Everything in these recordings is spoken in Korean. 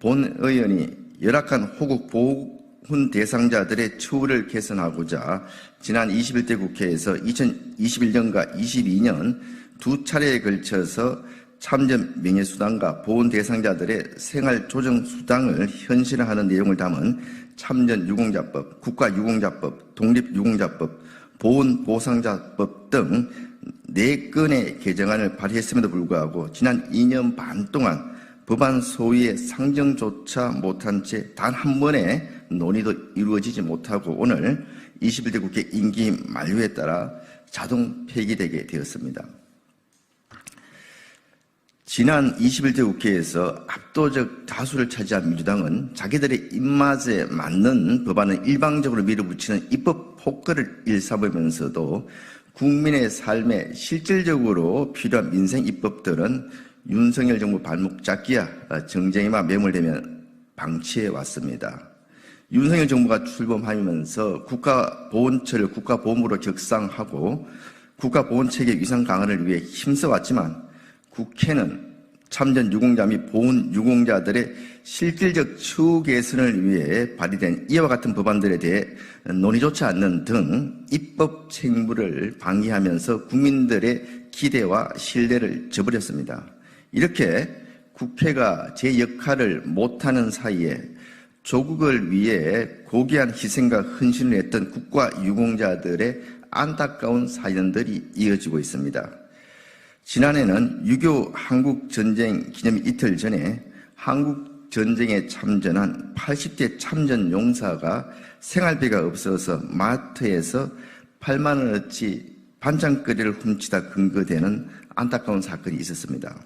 본 의원이 열악한 호국 보훈 대상자들의 처우를 개선하고자 지난 21대 국회에서 2021년과 22년 두 차례에 걸쳐서 참전 명예수당과 보훈 대상자들의 생활조정수당을 현실화하는 내용을 담은 참전유공자법, 국가유공자법, 독립유공자법, 보훈보상자법 등 4건의 개정안을 발의했음에도 불구하고 지난 2년 반 동안 법안 소위의 상정조차 못한 채 단 한 번의 논의도 이루어지지 못하고 오늘 21대 국회 임기 만료에 따라 자동 폐기되게 되었습니다. 지난 21대 국회에서 압도적 다수를 차지한 민주당은 자기들의 입맛에 맞는 법안을 일방적으로 밀어붙이는 입법 폭거를 일삼으면서도 국민의 삶에 실질적으로 필요한 민생 입법들은 윤석열 정부 발목 잡기야 정쟁에만 매몰되면 방치해 왔습니다. 윤석열 정부가 출범하면서 국가보훈처를 국가보험으로 격상하고 국가보훈체계 위상 강화를 위해 힘써왔지만 국회는 참전 유공자 및 보훈 유공자들의 실질적 처우 개선을 위해 발의된 이와 같은 법안들에 대해 논의조차 않는 등 입법 책무를 방기하면서 국민들의 기대와 신뢰를 저버렸습니다. 이렇게 국회가 제 역할을 못하는 사이에 조국을 위해 고귀한 희생과 헌신을 했던 국가 유공자들의 안타까운 사연들이 이어지고 있습니다. 지난해는 6.25 한국전쟁 기념 이틀 전에 한국전쟁에 참전한 80대 참전용사가 생활비가 없어서 마트에서 8만 원어치 반찬거리를 훔치다 근거되는 안타까운 사건이 있었습니다.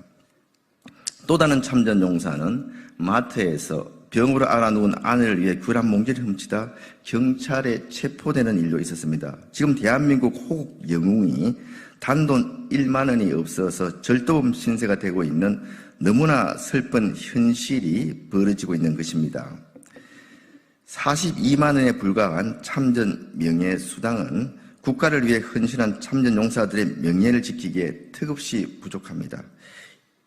또 다른 참전용사는 마트에서 병으로 앓아누운 아내를 위해 귤 한 몽지를 훔치다 경찰에 체포되는 일도 있었습니다. 지금 대한민국 호국 영웅이 단돈 1만 원이 없어서 절도범 신세가 되고 있는 너무나 슬픈 현실이 벌어지고 있는 것입니다. 42만 원에 불과한 참전 명예수당은 국가를 위해 헌신한 참전 용사들의 명예를 지키기에 턱없이 부족합니다.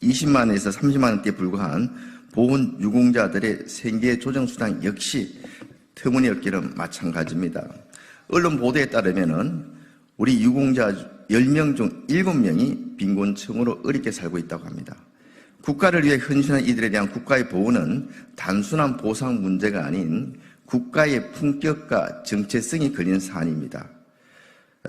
20만 원에서 30만 원대에 불과한 보훈 유공자들의 생계 조정수당 역시 터무니없기는 마찬가지입니다. 언론 보도에 따르면은 우리 유공자 10명 중 7명이 빈곤층으로 어렵게 살고 있다고 합니다. 국가를 위해 헌신한 이들에 대한 국가의 보호는 단순한 보상 문제가 아닌 국가의 품격과 정체성이 걸린 사안입니다.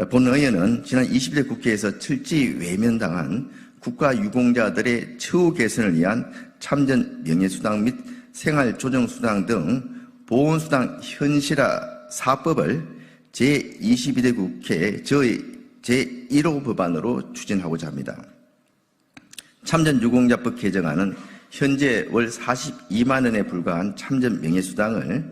본 의원은 지난 20대 국회에서 철저히 외면당한 국가 유공자들의 처우 개선을 위한 참전 명예수당 및 생활조정수당 등 보훈수당 현실화 4법을 제22대 국회 저의 제1호 법안으로 추진하고자 합니다. 참전유공자법 개정안은 현재 월 42만 원에 불과한 참전 명예수당을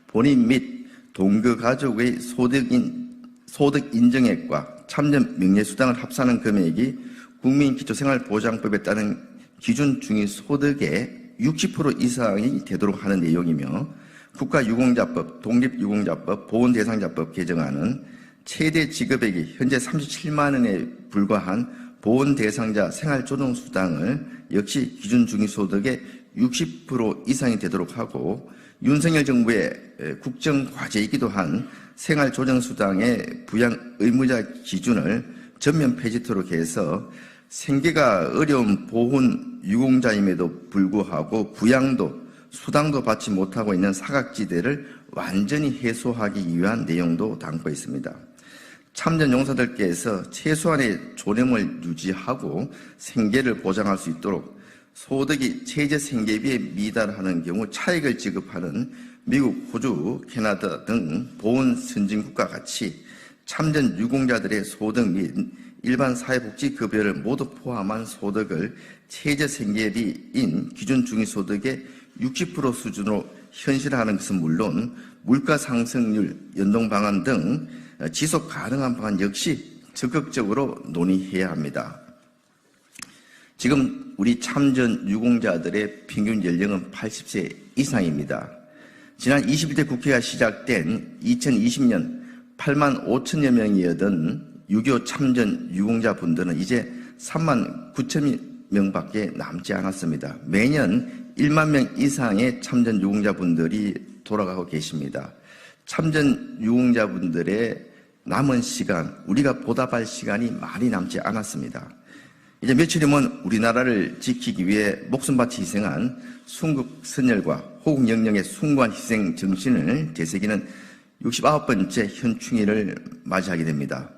본인 및 동거 가족의 소득 인정액과 참전 명예수당을 합산한 금액이 국민기초생활보장법에 따른 기준 중위소득의 60% 이상이 되도록 하는 내용이며 국가유공자법, 독립유공자법, 보훈대상자법 개정안은 최대 지급액이 현재 37만 원에 불과한 보훈대상자 생활조정수당을 역시 기준 중위소득의 60% 이상이 되도록 하고 윤석열 정부의 국정과제이기도 한 생활조정수당의 부양 의무자 기준을 전면 폐지토록 해서 생계가 어려운 보훈 유공자임에도 불구하고 부양도 수당도 받지 못하고 있는 사각지대를 완전히 해소하기 위한 내용도 담고 있습니다. 참전 용사들께서 최소한의 존엄을 유지하고 생계를 보장할 수 있도록 소득이 최저 생계비에 미달하는 경우 차액을 지급하는 미국, 호주, 캐나다 등 보훈 선진국과 같이 참전 유공자들의 소득 및 일반 사회복지급여를 모두 포함한 소득을 최저 생계비인 기준 중위소득의 60% 수준으로 현실화하는 것은 물론 물가 상승률 연동 방안 등 지속 가능한 방안 역시 적극적으로 논의해야 합니다. 지금 우리 참전 유공자들의 평균 연령은 80세 이상입니다. 지난 21대 국회가 시작된 2020년 8만 5천여 명이었던 6.25 참전 유공자 분들은 이제 3만 9천 명밖에 남지 않았습니다. 매년 1만 명 이상의 참전 유공자분들이 돌아가고 계십니다. 참전 유공자분들의 남은 시간, 우리가 보답할 시간이 많이 남지 않았습니다. 이제 며칠이면 우리나라를 지키기 위해 목숨 바치 희생한 순국 선열과 호국 영령의 숭고한 희생 정신을 되새기는 69번째 현충일을 맞이하게 됩니다.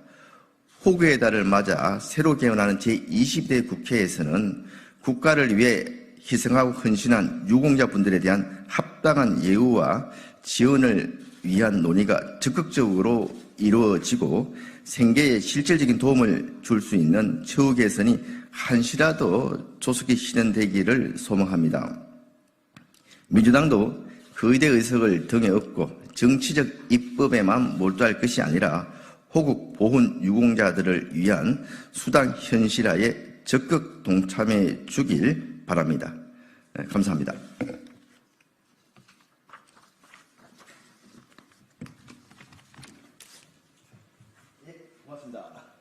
호국의 달을 맞아 새로 개원하는 제20대 국회에서는 국가를 위해 희생하고 헌신한 유공자분들에 대한 합당한 예우와 지원을 위한 논의가 적극적으로 이루어지고 생계에 실질적인 도움을 줄 수 있는 처우 개선이 한시라도 조속히 실현되기를 소망합니다. 민주당도 거대 의석을 등에 업고 정치적 입법에만 몰두할 것이 아니라 호국 보훈 유공자들을 위한 수당 현실화에 적극 동참해 주길 바랍니다. 네, 감사합니다. 네, 고맙습니다.